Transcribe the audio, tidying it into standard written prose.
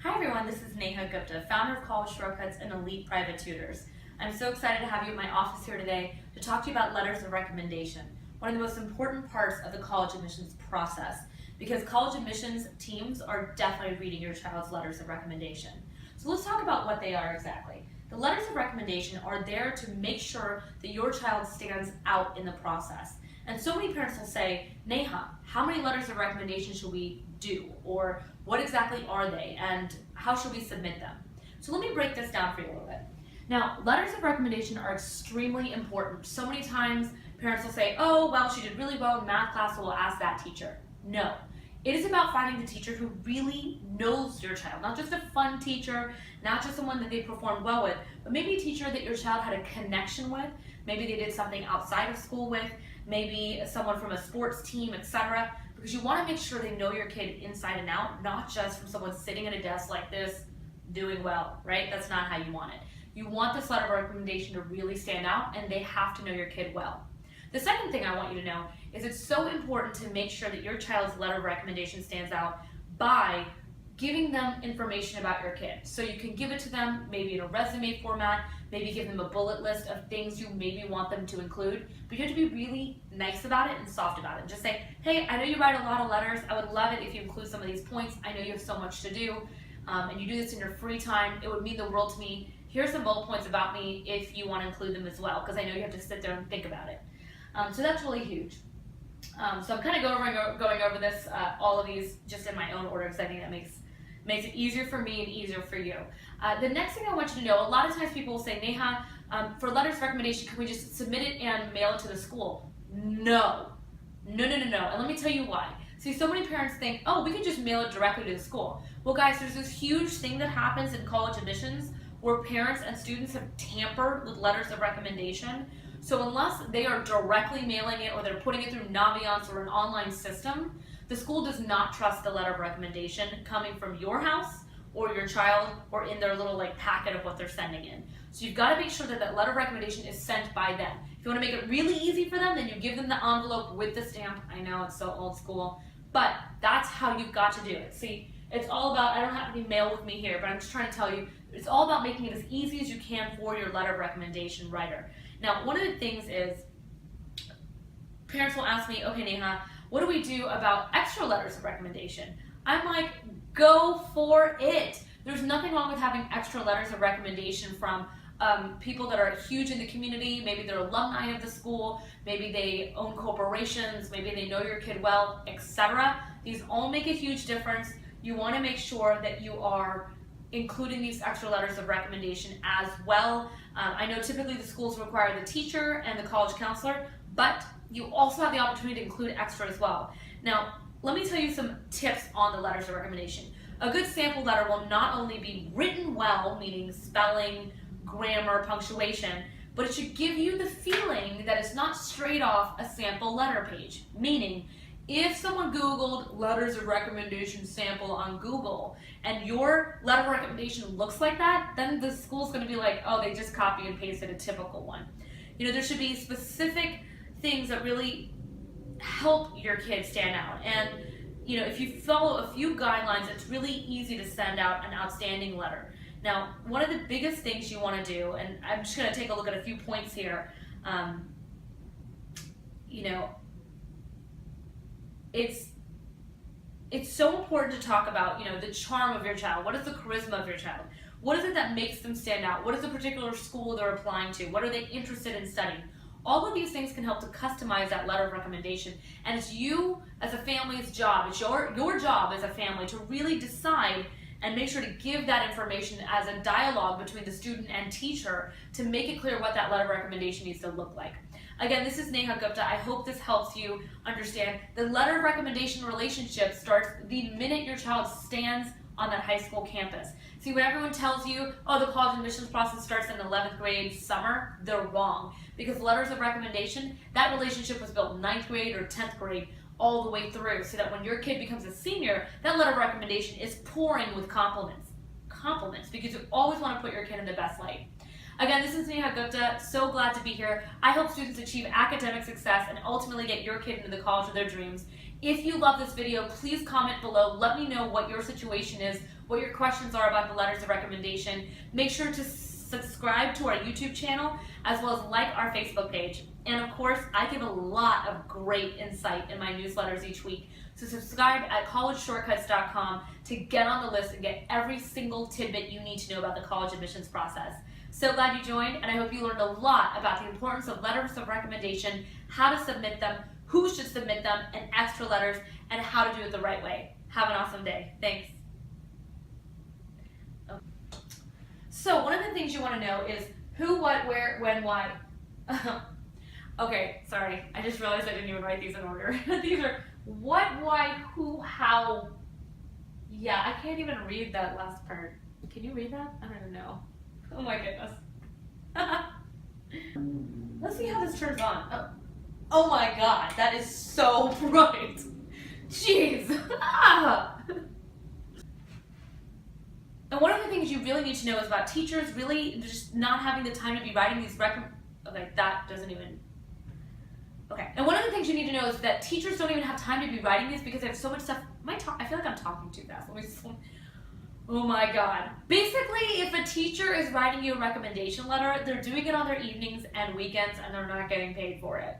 Hi everyone, this is Neha Gupta, founder of College Shortcuts and Elite Private Tutors. I'm so excited to have you in my office here today to talk to you about letters of recommendation, one of the most important parts of the college admissions process, because college admissions teams are definitely reading your child's letters of recommendation. So let's talk about what they are exactly. The letters of recommendation are there to make sure that your child stands out in the process. And so many parents will say, Neha, how many letters of recommendation should we do? Or what exactly are they? And how should we submit them? So let me break this down for you a little bit. Now, letters of recommendation are extremely important. So many times parents will say, oh, well, she did really well in math class, so we'll ask that teacher. No. It is about finding the teacher who really knows your child, not just a fun teacher, not just someone that they performed well with, but maybe a teacher that your child had a connection with, maybe they did something outside of school with, maybe someone from a sports team, etc. Because you want to make sure they know your kid inside and out, not just from someone sitting at a desk like this doing well, right? That's not how you want it. You want this letter of recommendation to really stand out, and they have to know your kid well. The second thing I want you to know is it's so important to make sure that your child's letter of recommendation stands out by giving them information about your kid. So you can give it to them maybe in a resume format, maybe give them a bullet list of things you maybe want them to include, but you have to be really nice about it and soft about it. Just say, hey, I know you write a lot of letters. I would love it if you include some of these points. I know you have so much to do, and you do this in your free time. It would mean the world to me. Here's some bullet points about me if you want to include them as well, because I know you have to sit there and think about it. So that's really huge. So I'm kind of going over this, all of these just in my own order, because I think that makes it easier for me and easier for you. The next thing I want you to know, a lot of times people will say, Neha, for letters of recommendation, can we just submit it and mail it to the school? No. No. And let me tell you why. See, so many parents think, oh, we can just mail it directly to the school. Well, guys, there's this huge thing that happens in college admissions where parents and students have tampered with letters of recommendation. So unless they are directly mailing it or they're putting it through Naviance or an online system, the school does not trust the letter of recommendation coming from your house or your child or in their little packet of what they're sending in. So you've got to make sure that that letter of recommendation is sent by them. If you want to make it really easy for them, then you give them the envelope with the stamp. I know it's so old school, but that's how you've got to do it. See, it's all about, I don't have to be mail with me here, but I'm just trying to tell you, it's all about making it as easy as you can for your letter of recommendation writer. Now, one of the things is, parents will ask me, okay, Neha, what do we do about extra letters of recommendation? I'm like, go for it. There's nothing wrong with having extra letters of recommendation from people that are huge in the community. Maybe they're alumni of the school, maybe they own corporations, maybe they know your kid well, etc. These all make a huge difference. You want to make sure that you are including these extra letters of recommendation as well. I know typically the schools require the teacher and the college counselor, but you also have the opportunity to include extra as well. Now, let me tell you some tips on the letters of recommendation. A good sample letter will not only be written well, meaning spelling, grammar, punctuation, but it should give you the feeling that it's not straight off a sample letter page. Meaning, if someone Googled letters of recommendation sample on Google and your letter of recommendation looks like that, then the school's going to be like, oh, they just copy and pasted a typical one. You know, there should be specific things that really help your kid stand out. And, you know, if you follow a few guidelines, it's really easy to send out an outstanding letter. Now, one of the biggest things you want to do, and I'm just going to take a look at a few points here, you know, it's so important to talk about, you know, the charm of your child. What is the charisma of your child? What is it that makes them stand out? What is the particular school they're applying to? What are they interested in studying? All of these things can help to customize that letter of recommendation, and it's you as a family's job, it's your job as a family to really decide and make sure to give that information as a dialogue between the student and teacher to make it clear what that letter of recommendation needs to look like. Again, this is Neha Gupta. I hope this helps you understand the letter of recommendation relationship starts the minute your child stands on that high school campus. See, when everyone tells you, oh, the college admissions process starts in 11th grade summer, they're wrong. Because letters of recommendation, that relationship was built in 9th grade or 10th grade all the way through, so that when your kid becomes a senior, that letter of recommendation is pouring with compliments. Compliments, because you always want to put your kid in the best light. Again, this is Neha Gupta. So glad to be here. I help students achieve academic success and ultimately get your kid into the college of their dreams. If you love this video, please comment below. Let me know what your situation is what your questions are about the letters of recommendation. Make sure to subscribe to our YouTube channel as well as like our Facebook page. And of course, I give a lot of great insight in my newsletters each week. So subscribe at collegeshortcuts.com to get on the list and get every single tidbit you need to know about the college admissions process. So glad you joined, and I hope you learned a lot about the importance of letters of recommendation, how to submit them, who should submit them, and extra letters, and how to do it the right way. Have an awesome day. Thanks. So one of the things you want to know is who, what, where, when, why. Okay, sorry. I just realized I didn't even write these in order. These are what, why, who, how. Yeah, I can't even read that last part. Can you read that? I don't even know. Oh my goodness. Let's see how this turns on. Oh my god, that is so bright. Jeez. And one of the things you really need to know is about teachers really just not having the time to be writing these okay, that doesn't even. Okay. And one of the things you need to know is that teachers don't even have time to be writing these because they have so much stuff. I feel like I'm talking too fast. Oh my god. Basically, if a teacher is writing you a recommendation letter, they're doing it on their evenings and weekends and they're not getting paid for it.